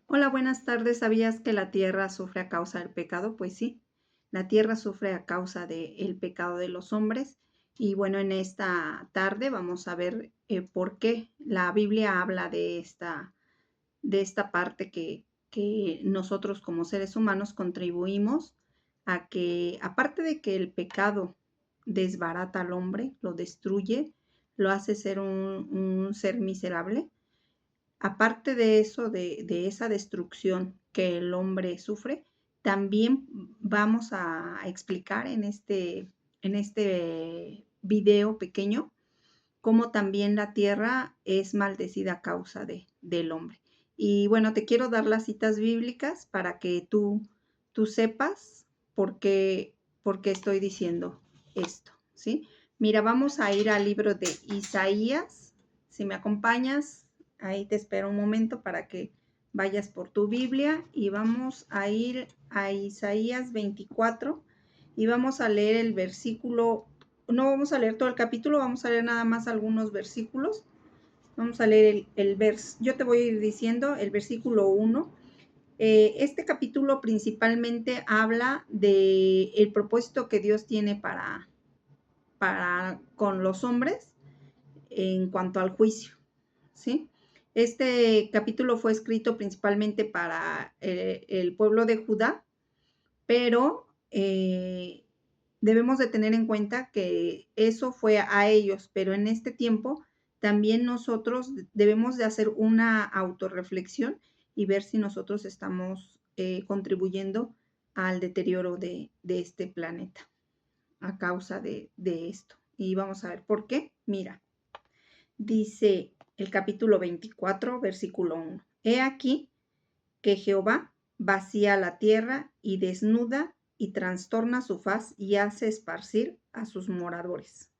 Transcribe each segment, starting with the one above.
Hola, buenas tardes. ¿Sabías que la tierra sufre a causa del pecado? Pues sí, la tierra sufre a causa del pecado de los hombres. Y bueno, en esta tarde vamos a ver por qué la Biblia habla de esta parte que nosotros como seres humanos contribuimos a que, aparte de que el pecado desbarata al hombre, lo destruye, lo hace ser un ser miserable. Aparte de eso, de esa destrucción que el hombre sufre, también vamos a explicar en este video pequeño cómo también la tierra es maldecida a causa del hombre. Y bueno, te quiero dar las citas bíblicas para que tú sepas por qué estoy diciendo esto, ¿sí? Mira, vamos a ir al libro de Isaías. Si me acompañas, ahí te espero un momento para que vayas por tu Biblia y vamos a ir a Isaías 24 y vamos a leer el versículo. No vamos a leer todo el capítulo, vamos a leer nada más algunos versículos. Vamos a leer yo te voy a ir diciendo el versículo 1. Este capítulo principalmente habla del propósito que Dios tiene para con los hombres en cuanto al juicio, ¿sí? Este capítulo fue escrito principalmente para el pueblo de Judá, pero debemos de tener en cuenta que eso fue a ellos, pero en este tiempo también nosotros debemos de hacer una autorreflexión y ver si nosotros estamos contribuyendo al deterioro de este planeta a causa de esto. Y vamos a ver por qué. Mira, dice el capítulo 24, versículo 1. He aquí que Jehová vacía la tierra y desnuda y trastorna su faz y hace esparcir a sus moradores.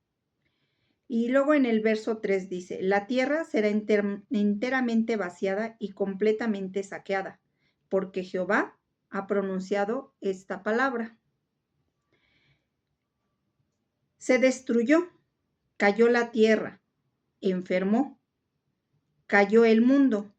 Y luego en el verso 3 dice, la tierra será enteramente vaciada y completamente saqueada, porque Jehová ha pronunciado esta palabra. Se destruyó, cayó la tierra, enfermó, cayó el mundo,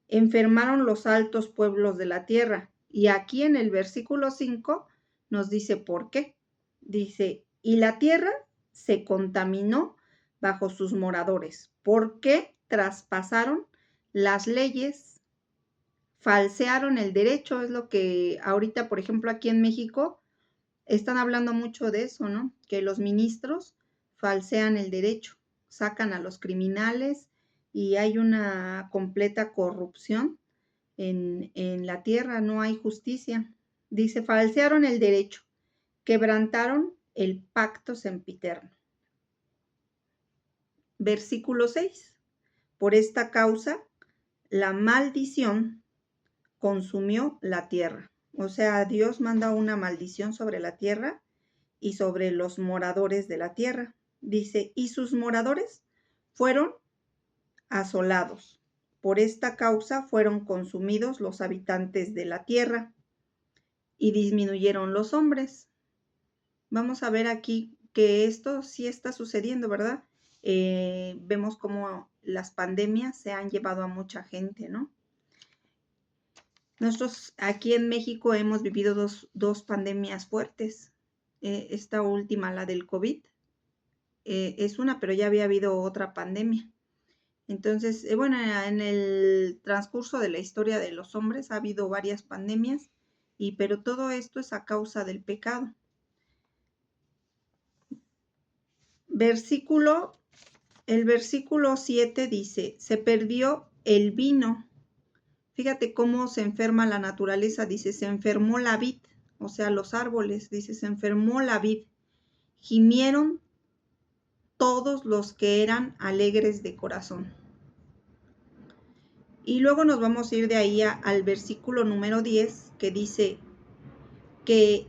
enfermaron los altos pueblos de la tierra. Y aquí en el versículo 5 nos dice por qué. Dice, y la tierra se contaminó bajo sus moradores, porque traspasaron las leyes, falsearon el derecho. Es lo que ahorita, por ejemplo, aquí en México, están hablando mucho de eso, ¿no? Que los ministros falsean el derecho, sacan a los criminales y hay una completa corrupción en la tierra, no hay justicia. Dice, falsearon el derecho, quebrantaron el pacto sempiterno. Versículo 6. Por esta causa, la maldición consumió la tierra. O sea, Dios manda una maldición sobre la tierra y sobre los moradores de la tierra. Dice, y sus moradores fueron asolados. Por esta causa fueron consumidos los habitantes de la tierra y disminuyeron los hombres. Vamos a ver aquí que esto sí está sucediendo, ¿verdad? Vemos cómo las pandemias se han llevado a mucha gente, ¿no? Nosotros aquí en México hemos vivido dos pandemias fuertes. Esta última, la del COVID, es una, pero ya había habido otra pandemia. Entonces, bueno, en el transcurso de la historia de los hombres ha habido varias pandemias, pero todo esto es a causa del pecado. El versículo 7 dice, se perdió el vino. Fíjate cómo se enferma la naturaleza, dice, se enfermó la vid, o sea, los árboles, dice, se enfermó la vid. Gimieron todos los que eran alegres de corazón. Y luego nos vamos a ir de ahí al versículo número 10, que dice que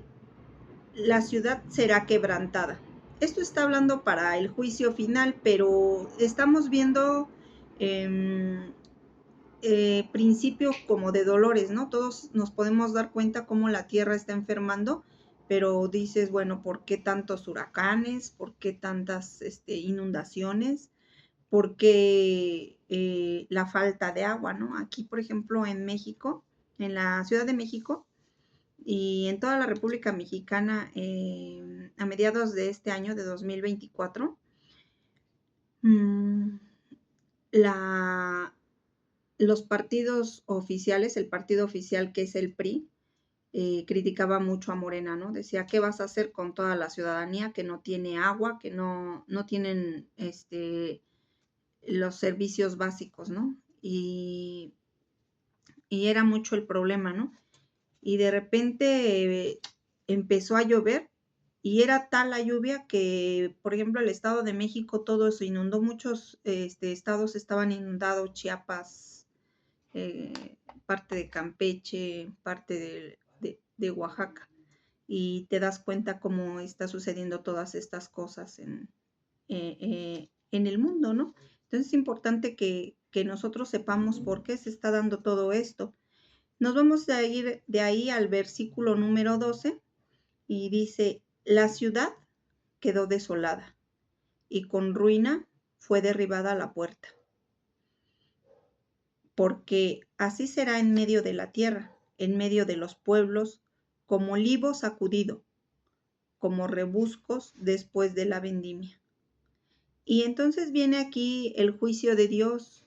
la ciudad será quebrantada. Esto está hablando para el juicio final, pero estamos viendo principios como de dolores, ¿no? Todos nos podemos dar cuenta cómo la tierra está enfermando, pero dices, bueno, ¿por qué tantos huracanes? ¿Por qué tantas inundaciones? porque la falta de agua, ¿no? Aquí, por ejemplo, en México, en la Ciudad de México y en toda la República Mexicana, a mediados de este año, de 2024, mm, la, los partidos oficiales, el partido oficial que es el PRI, criticaba mucho a Morena, ¿no? Decía, ¿qué vas a hacer con toda la ciudadanía que no tiene agua, que no tienen los servicios básicos, ¿no? Y era mucho el problema, ¿no? Y de repente empezó a llover y era tal la lluvia que, por ejemplo, el Estado de México todo se inundó, muchos estados estaban inundados, Chiapas, eh, parte de Campeche, parte de Oaxaca. Y te das cuenta cómo está sucediendo todas estas cosas en el mundo, ¿no? Entonces es importante que nosotros sepamos por qué se está dando todo esto. Nos vamos a ir de ahí al versículo número 12 y dice, la ciudad quedó desolada y con ruina fue derribada la puerta, porque así será en medio de la tierra, en medio de los pueblos, como olivo sacudido, como rebuscos después de la vendimia. Y entonces viene aquí el juicio de Dios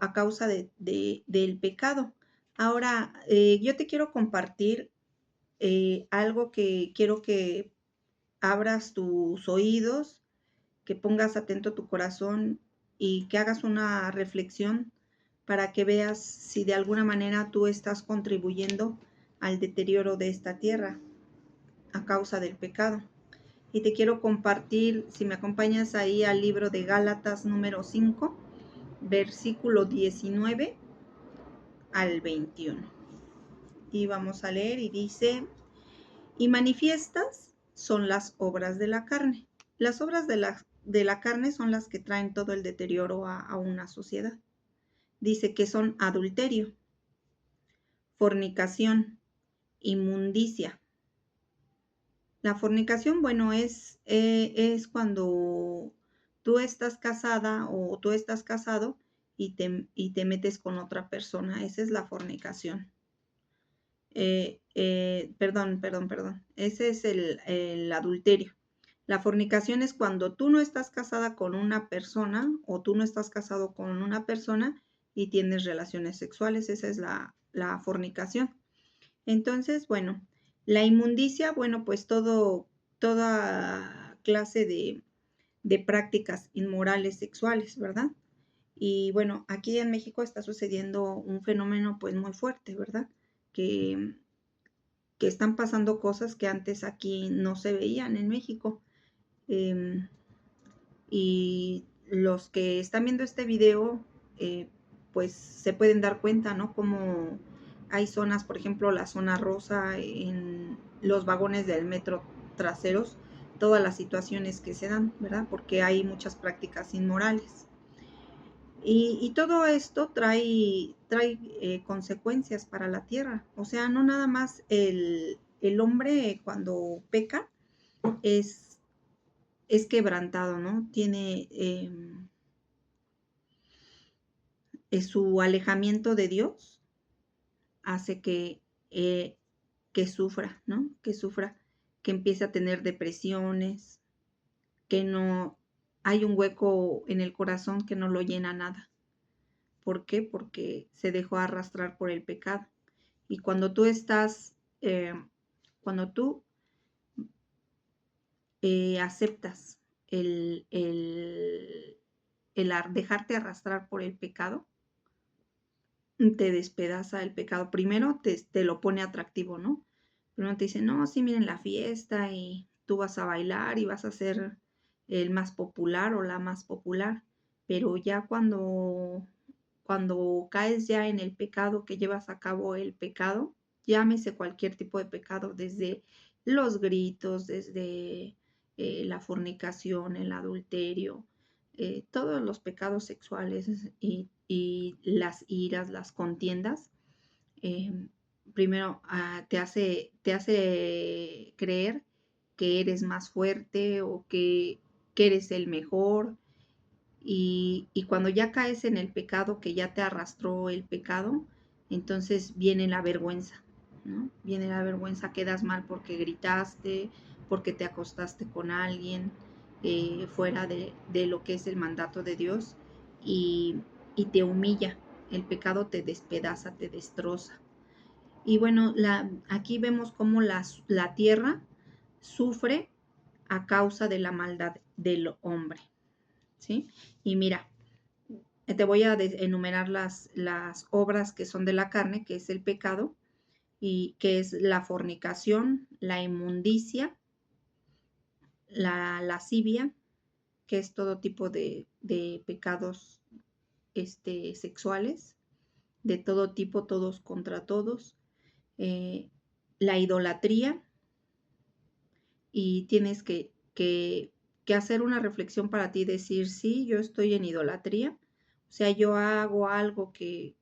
a causa del pecado. Ahora, yo te quiero compartir algo que quiero que abras tus oídos, que pongas atento tu corazón y que hagas una reflexión para que veas si de alguna manera tú estás contribuyendo al deterioro de esta tierra a causa del pecado. Y te quiero compartir, si me acompañas ahí al libro de Gálatas número 5, versículo 19 al 21. Y vamos a leer y dice, y manifiestas son las obras de la carne. Las obras de la carne son las que traen todo el deterioro a una sociedad. Dice que son adulterio, fornicación, inmundicia. La fornicación, bueno, es cuando tú estás casada o tú estás casado y te metes con otra persona. Esa es la fornicación. Perdón. Ese es el adulterio. La fornicación es cuando tú no estás casada con una persona o tú no estás casado con una persona y tienes relaciones sexuales. Esa es la fornicación. Entonces, bueno, la inmundicia, bueno, pues toda clase de prácticas inmorales sexuales, ¿verdad? Y bueno, aquí en México está sucediendo un fenómeno pues muy fuerte, ¿verdad? Que, que están pasando cosas que antes aquí no se veían en México. Y los que están viendo este video, pues se pueden dar cuenta, ¿no? Como hay zonas, por ejemplo, la zona rosa en los vagones del metro traseros, todas las situaciones que se dan, ¿verdad? Porque hay muchas prácticas inmorales. Y todo esto trae consecuencias para la tierra. O sea, no nada más el hombre cuando peca es, es quebrantado, ¿no? Tiene su alejamiento de Dios hace que sufra, ¿no? Que sufra, que empiece a tener depresiones, que no hay un hueco en el corazón que no lo llena nada. ¿Por qué? Porque se dejó arrastrar por el pecado. Y cuando tú estás, cuando tú aceptas el dejarte arrastrar por el pecado, te despedaza el pecado. Primero te lo pone atractivo, ¿no? Primero te dice, no, sí, miren la fiesta y tú vas a bailar y vas a ser el más popular o la más popular. Pero ya cuando caes ya en el pecado, que llevas a cabo el pecado, llámese cualquier tipo de pecado, desde los gritos, desde la fornicación, el adulterio, todos los pecados sexuales y las iras, las contiendas, eh, primero te hace creer que eres más fuerte o que eres el mejor Y cuando ya caes en el pecado, que ya te arrastró el pecado, entonces viene la vergüenza, ¿no? Viene la vergüenza, quedas mal porque gritaste, porque te acostaste con alguien fuera de lo que es el mandato de Dios y, y te humilla. El pecado te despedaza, te destroza. Y bueno, aquí vemos cómo la tierra sufre a causa de la maldad del hombre, ¿sí? Y mira, te voy a enumerar las obras que son de la carne, que es el pecado, y que es la fornicación, la inmundicia, la lascivia, que es todo tipo de pecados sexuales, de todo tipo, todos contra todos, eh, la idolatría, y tienes que hacer una reflexión para ti, decir, sí, yo estoy en idolatría, o sea, yo hago algo que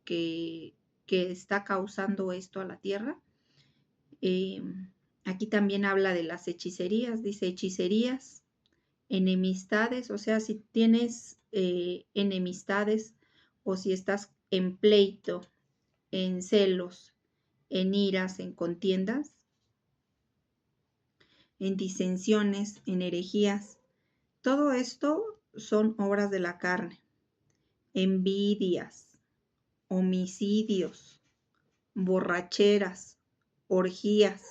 está causando esto a la tierra. Eh, Aquí también habla de las hechicerías, dice hechicerías, enemistades, o sea, si tienes enemistades o si estás en pleito, en celos, en iras, en contiendas, en disensiones, en herejías. Todo esto son obras de la carne, envidias, homicidios, borracheras, orgías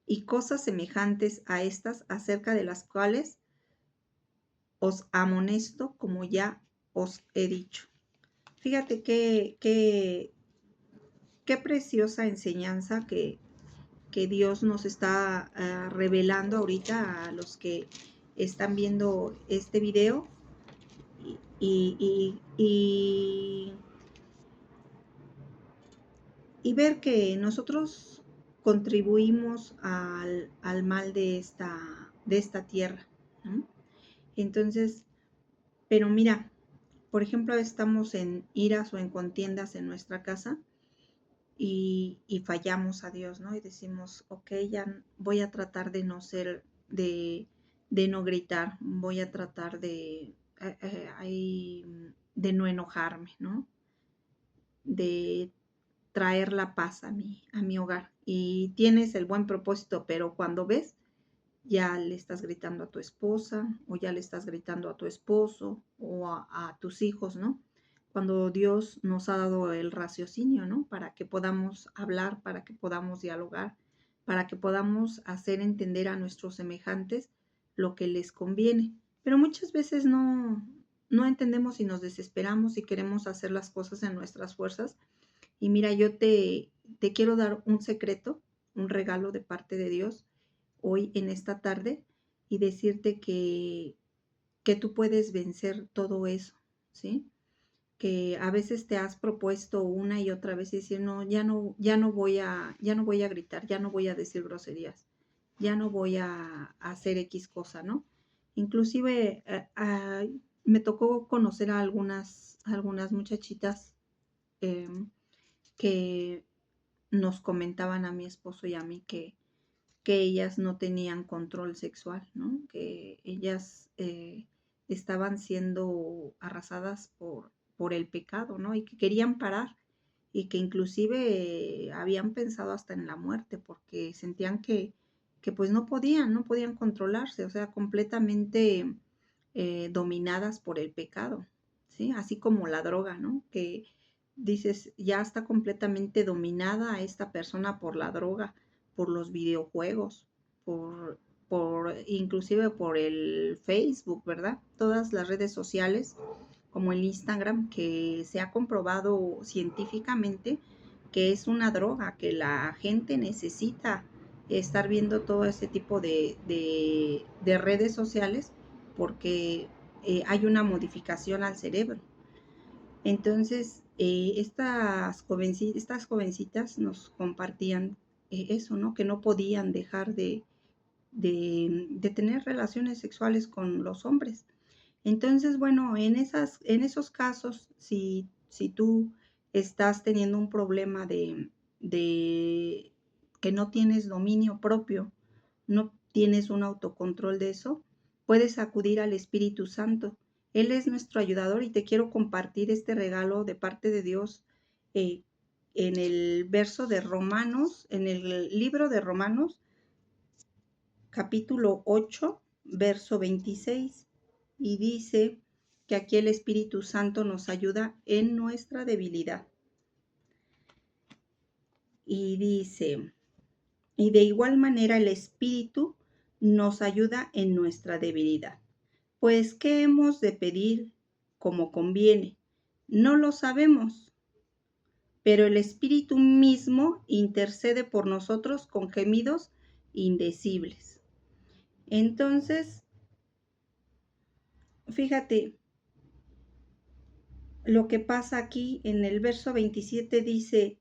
y cosas semejantes a estas, acerca de las cuales os amonesto como ya os he dicho. Fíjate qué preciosa enseñanza que Dios nos está revelando ahorita a los que están viendo este video y, y, y, y ver que nosotros contribuimos al mal de esta tierra, ¿no? Entonces, pero mira, por ejemplo, estamos en iras o en contiendas en nuestra casa y fallamos a Dios, ¿no? Y decimos, ok, ya voy a tratar de no ser, de no gritar, voy a tratar de no enojarme, ¿no? De traer la paz a mi hogar. Y tienes el buen propósito, pero cuando ves, ya le estás gritando a tu esposa o ya le estás gritando a tu esposo o a tus hijos, ¿no? Cuando Dios nos ha dado el raciocinio, ¿no? Para que podamos hablar, para que podamos dialogar, para que podamos hacer entender a nuestros semejantes lo que les conviene. Pero muchas veces no entendemos y nos desesperamos y queremos hacer las cosas en nuestras fuerzas. Y mira, yo te quiero dar un secreto, un regalo de parte de Dios hoy en esta tarde y decirte que tú puedes vencer todo eso, ¿sí? Que a veces te has propuesto una y otra vez y decir, no, ya no voy a gritar, ya no voy a decir groserías, ya no voy a hacer X cosa, ¿no? Inclusive me tocó conocer a algunas muchachitas eh, que nos comentaban a mi esposo y a mí que ellas no tenían control sexual, ¿no? Que ellas estaban siendo arrasadas por el pecado, ¿no? Y que querían parar y que inclusive habían pensado hasta en la muerte porque sentían que pues no podían controlarse, o sea, completamente dominadas por el pecado, ¿sí? Así como la droga, ¿no? Que dices, ya está completamente dominada a esta persona por la droga, por los videojuegos, inclusive por el Facebook, ¿verdad? Todas las redes sociales, como el Instagram, que se ha comprobado científicamente que es una droga, que la gente necesita estar viendo todo ese tipo de redes sociales porque hay una modificación al cerebro. Entonces, estas jovencitas nos compartían eso, ¿no? Que no podían dejar de tener relaciones sexuales con los hombres. Entonces, bueno, en esos casos, si tú estás teniendo un problema de que no tienes dominio propio, no tienes un autocontrol de eso, puedes acudir al Espíritu Santo Él es nuestro ayudador y te quiero compartir este regalo de parte de Dios eh, en el verso de Romanos, en el libro de Romanos, capítulo 8, verso 26. Y dice que aquí el Espíritu Santo nos ayuda en nuestra debilidad. Y dice, y de igual manera el Espíritu nos ayuda en nuestra debilidad. Pues, ¿qué hemos de pedir como conviene? No lo sabemos, pero el Espíritu mismo intercede por nosotros con gemidos indecibles. Entonces, fíjate, lo que pasa aquí en el verso 27 dice,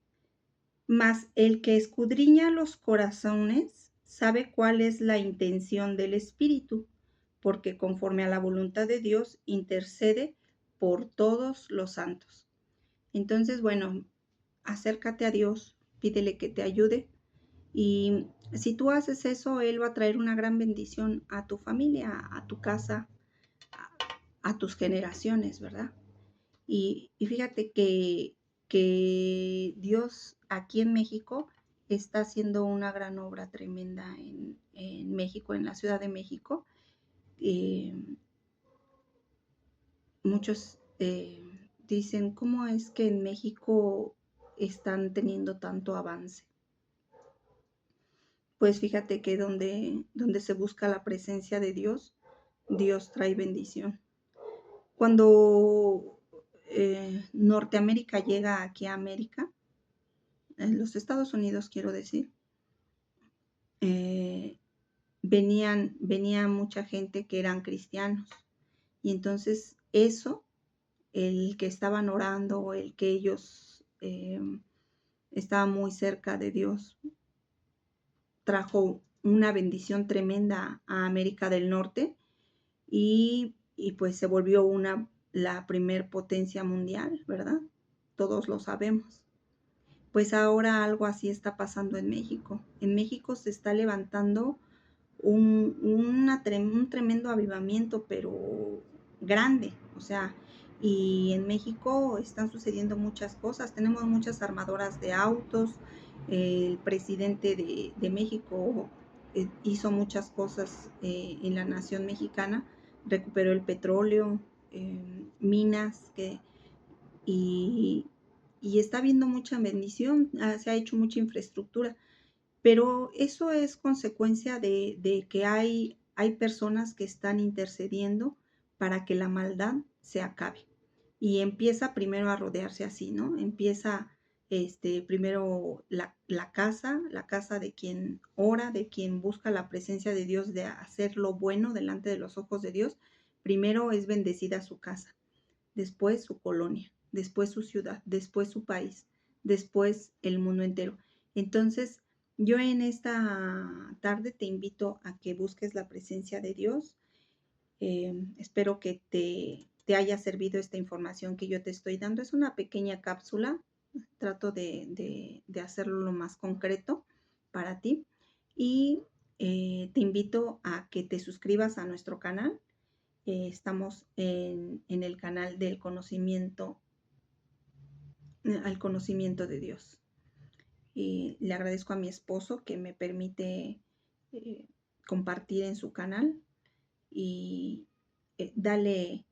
mas el que escudriña los corazones sabe cuál es la intención del Espíritu, porque conforme a la voluntad de Dios intercede por todos los santos. Entonces, bueno, acércate a Dios, pídele que te ayude y si tú haces eso, Él va a traer una gran bendición a tu familia, a tu casa, a tus generaciones, ¿verdad? Y fíjate que Dios aquí en México está haciendo una gran obra tremenda en México, en la Ciudad de México. Eh, muchos dicen, ¿cómo es que en México están teniendo tanto avance? Pues fíjate que donde se busca la presencia de Dios, Dios trae bendición. Cuando Norteamérica llega aquí a América, en los Estados Unidos quiero decir, eh, venía mucha gente que eran cristianos. Y entonces eso, el que estaban orando, el que ellos estaban muy cerca de Dios, trajo una bendición tremenda a América del Norte y pues se volvió la primer potencia mundial, ¿verdad? Todos lo sabemos. Pues ahora algo así está pasando en México. En México se está levantando un tremendo avivamiento, pero grande, o sea, y en México están sucediendo muchas cosas. Tenemos muchas armadoras de autos. El presidente de México hizo muchas cosas en la nación mexicana, recuperó el petróleo, minas, y, y está habiendo mucha bendición, se ha hecho mucha infraestructura, pero eso es consecuencia de que hay personas que están intercediendo para que la maldad se acabe. Y empieza primero a rodearse así, ¿no? Empieza primero la casa de quien ora, de quien busca la presencia de Dios, de hacer lo bueno delante de los ojos de Dios. Primero es bendecida su casa, después su colonia, después su ciudad, después su país, después el mundo entero. Entonces, yo en esta tarde te invito a que busques la presencia de Dios. Espero que te haya servido esta información que yo te estoy dando. Es una pequeña cápsula. Trato de hacerlo lo más concreto para ti. Y te invito a que te suscribas a nuestro canal. Estamos en el canal del conocimiento, al conocimiento de Dios. Y le agradezco a mi esposo que me permite compartir en su canal y dale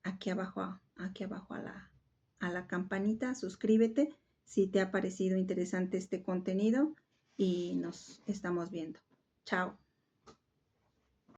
aquí abajo a la campanita, suscríbete si te ha parecido interesante este contenido y nos estamos viendo. Chao.